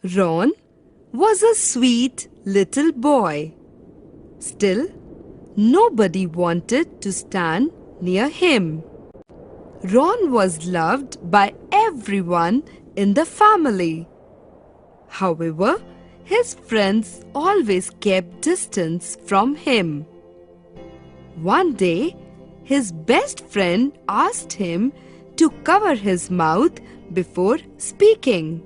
Ron was a sweet little boy. Still, nobody wanted to stand near him. Ron was loved by everyone in the family. However, his friends always kept distance from him. One day, his best friend asked him to cover his mouth before speaking.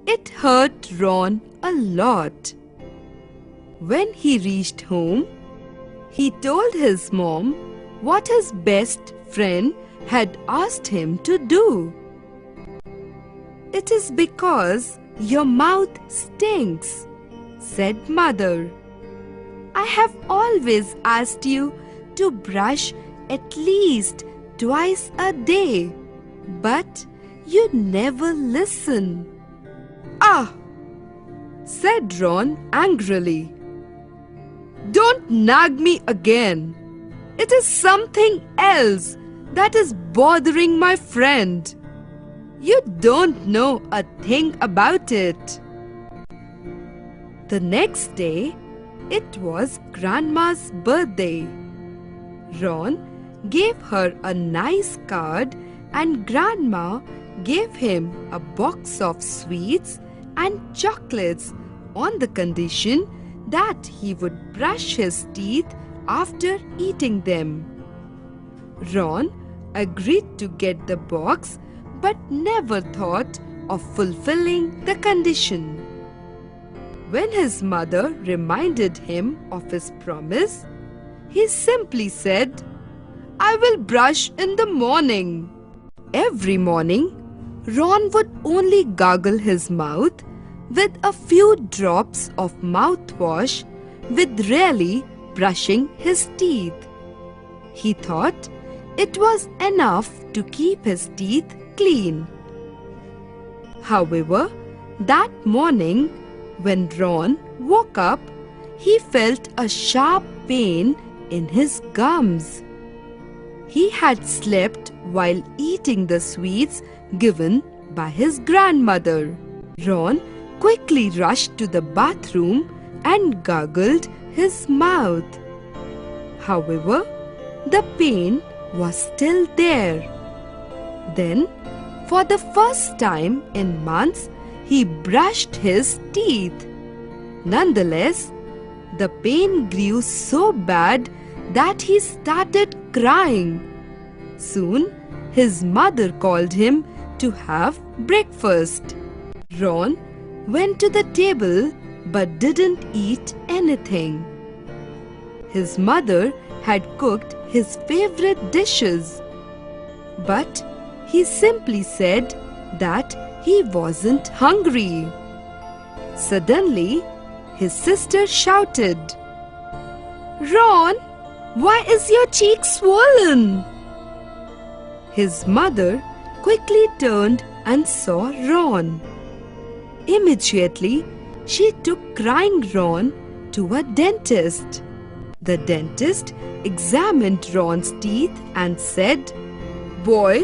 It hurt Ron a lot. When he reached home, he told his mom what his best friend had asked him to do. "It is because your mouth stinks," said mother. "I have always asked you to brush at least twice a day, but you never listen." "Ah!" said Ron angrily. "Don't nag me again. It is something else that is bothering my friend. You don't know a thing about it." The next day, it was Grandma's birthday. Ron gave her a nice card and Grandma gave him a box of sweets and chocolates on the condition that he would brush his teeth after eating them. Ron agreed to get the box but never thought of fulfilling the condition. When his mother reminded him of his promise, he simply said, "I will brush in the morning." Every morning, Ron would only gargle his mouth with a few drops of mouthwash with rarely brushing his teeth. He thought it was enough to keep his teeth clean. However, that morning, when Ron woke up, he felt a sharp pain in his gums. He had slept while eating the sweets given by his grandmother. Ron quickly rushed to the bathroom and gargled his mouth. However, the pain was still there. Then, for the first time in months, he brushed his teeth. Nonetheless, the pain grew so bad that he started crying. Soon, his mother called him to have breakfast. Ron went to the table but didn't eat anything. His mother had cooked his favorite dishes, but he simply said that he wasn't hungry. Suddenly, his sister shouted, "Ron, why is your cheek swollen?" His mother quickly turned and saw Ron. Immediately, she took crying Ron to a dentist. The dentist examined Ron's teeth and said, "Boy,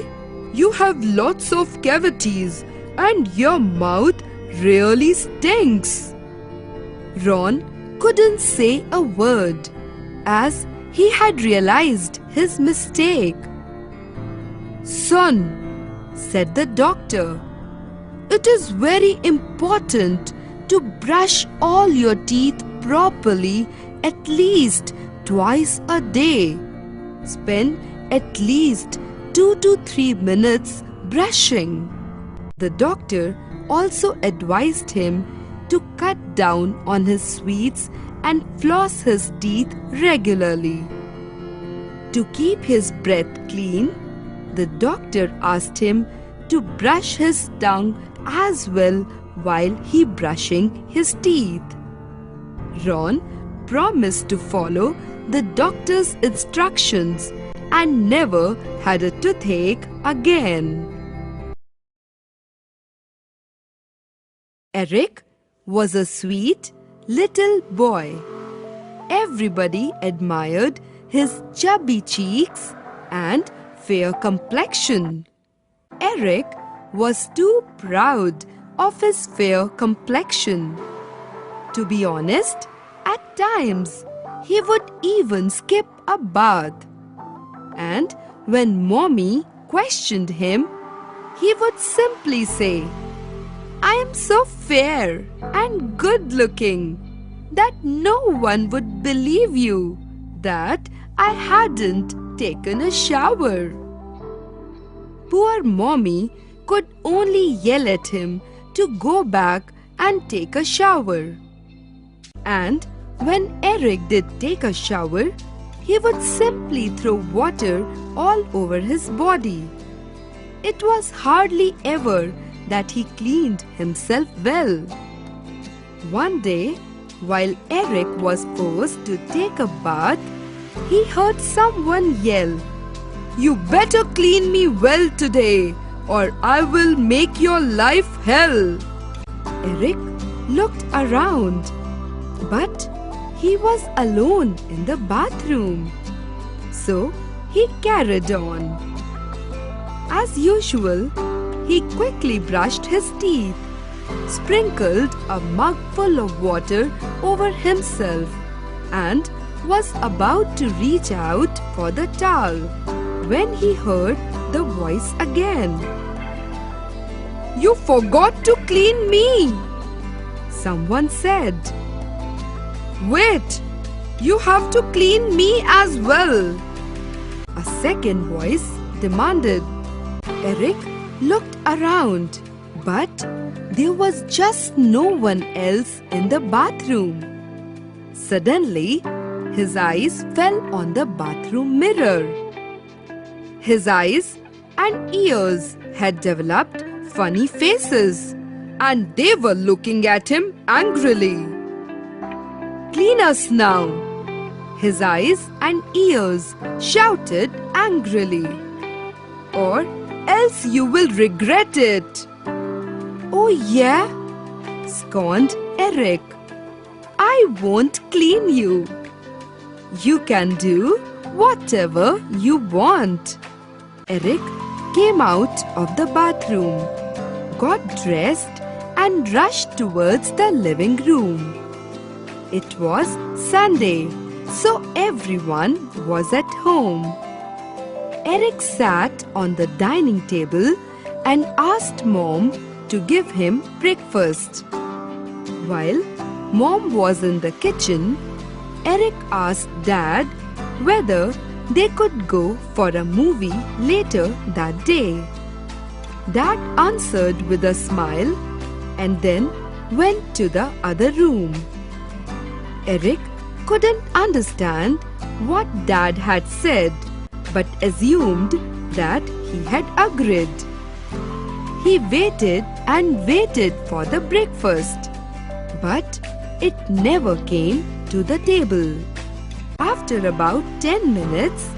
you have lots of cavities and your mouth really stinks." Ron couldn't say a word as he had realized his mistake. "Son," said the doctor, "it is very important to brush all your teeth properly at least twice a day. Spend at least 2 to 3 minutes brushing." The doctor also advised him to cut down on his sweets and floss his teeth regularly. To keep his breath clean, the doctor asked him to brush his tongue as well while he brushing his teeth. Ron promised to follow the doctor's instructions and never had a toothache again. Eric was a sweet little boy. Everybody admired his chubby cheeks and fair complexion. Eric was too proud of his fair complexion. To be honest, at times he would even skip a bath. And when Mommy questioned him, he would simply say, "I am so fair and good looking that no one would believe you that I hadn't taken a shower." Poor Mommy could only yell at him to go back and take a shower. And when Eric did take a shower, he would simply throw water all over his body. It was hardly ever that he cleaned himself well. One day, while Eric was forced to take a bath, he heard someone yell, "You better clean me well today, or I will make your life hell." Eric looked around, but he was alone in the bathroom. So he carried on. As usual, he quickly brushed his teeth, sprinkled a mug full of water over himself, and was about to reach out for the towel when he heard the voice again. "You forgot to clean me," someone said. "Wait, you have to clean me as well," a second voice demanded. Eric looked around, but there was just no one else in the bathroom. Suddenly, his eyes fell on the bathroom mirror. His eyes and ears had developed funny faces, and they were looking at him angrily. "Clean us now," his eyes and ears shouted angrily, "or else you will regret it." "Oh yeah?" scorned Eric. "I won't clean you. You can do whatever you want." Eric came out of the bathroom, got dressed, and rushed towards the living room. It was Sunday, so everyone was at home. Eric sat on the dining table and asked Mom to give him breakfast. While Mom was in the kitchen, Eric asked Dad whether they could go for a movie later that day. Dad answered with a smile and then went to the other room. Eric couldn't understand what Dad had said, but assumed that he had agreed. He waited and waited for the breakfast, but it never came to the table. After about 10 minutes,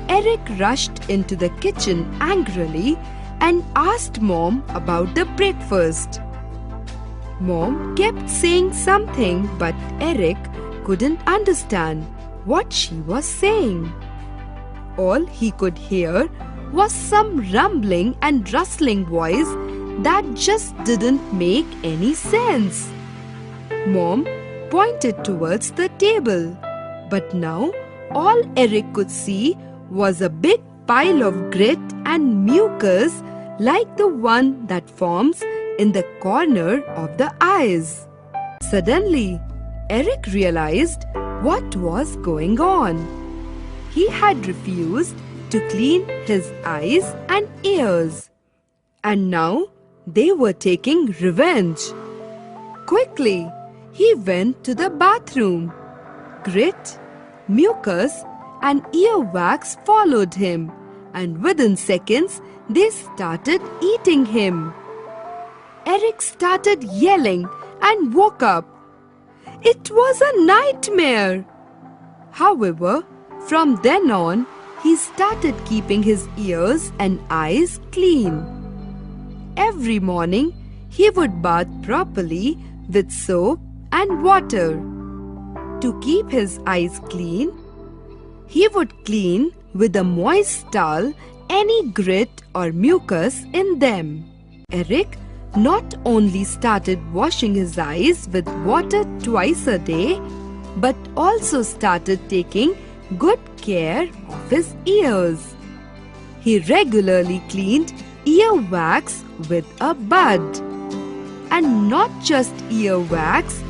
Eric rushed into the kitchen angrily and asked Mom about the breakfast. Mom kept saying something, but Eric couldn't understand what she was saying. All he could hear was some rumbling and rustling voice that just didn't make any sense. Mom pointed towards the table, but now all Eric could see was a big pile of grit and mucus like the one that forms in the corner of the eyes. Suddenly, Eric realized what was going on. He had refused to clean his eyes and ears, and now they were taking revenge. Quickly, he went to the bathroom. Grit, mucus, and earwax followed him, and within seconds they started eating him. Eric started yelling and woke up. It was a nightmare. However, from then on, he started keeping his ears and eyes clean. Every morning, he would bath properly with soap and water. To keep his eyes clean, he would clean with a moist towel any grit or mucus in them. Eric not only started washing his eyes with water twice a day, but also started taking good care of his ears. He regularly cleaned earwax with a bud. And not just earwax,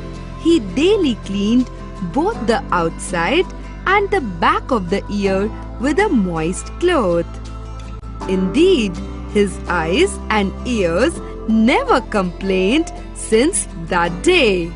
he daily cleaned both the outside and the back of the ear with a moist cloth. Indeed, his eyes and ears never complained since that day.